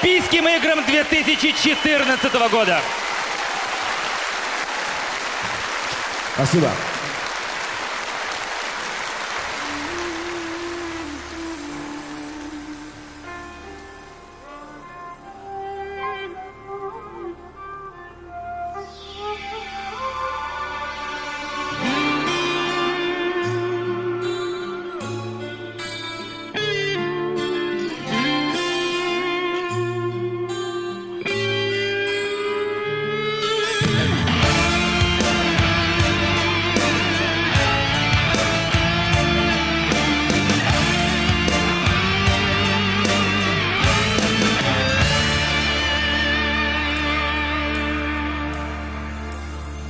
Олимпийским играм 2014 года. Спасибо.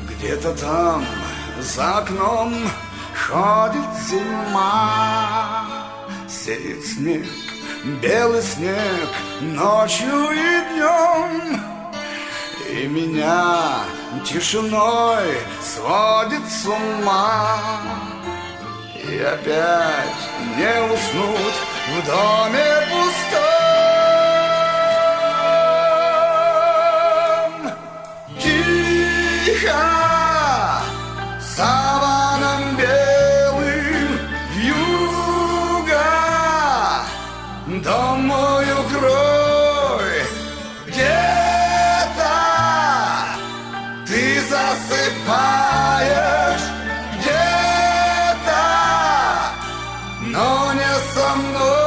Где-то там за окном ходит зима, сеет снег, белый снег ночью и днем, и меня тишиной сводит с ума. И опять не уснуть в доме пустом. Тихо саваном белым вьюга, дом мой укрой, где-то ты засыпаешь, где-то, но не со мной.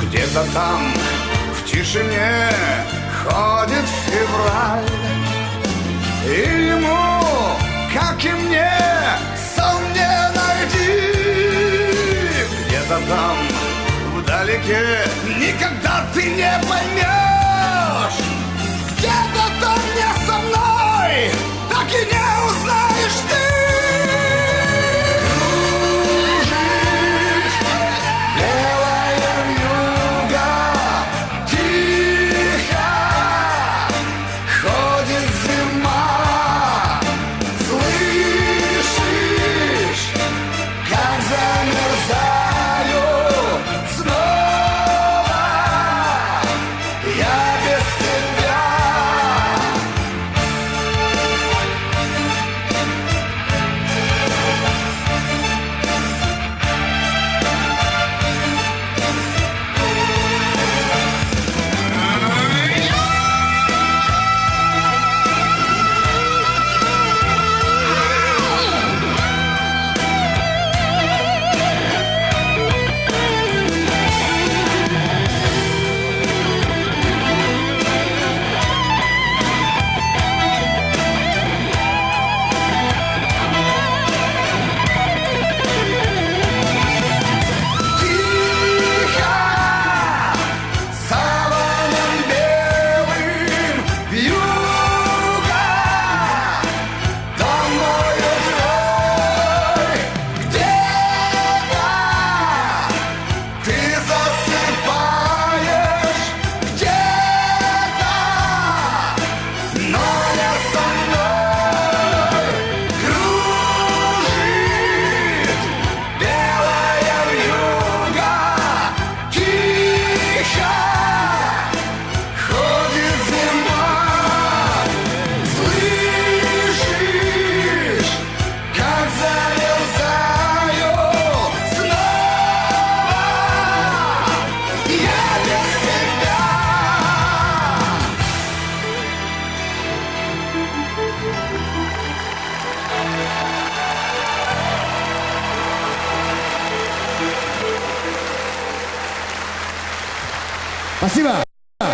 Где-то там в тишине ходит февраль, и ему, как и мне, сон не найти. Где-то там вдалеке никогда ты не поймешь, где-то там не со мной, так и не узнаешь ты. Спасибо.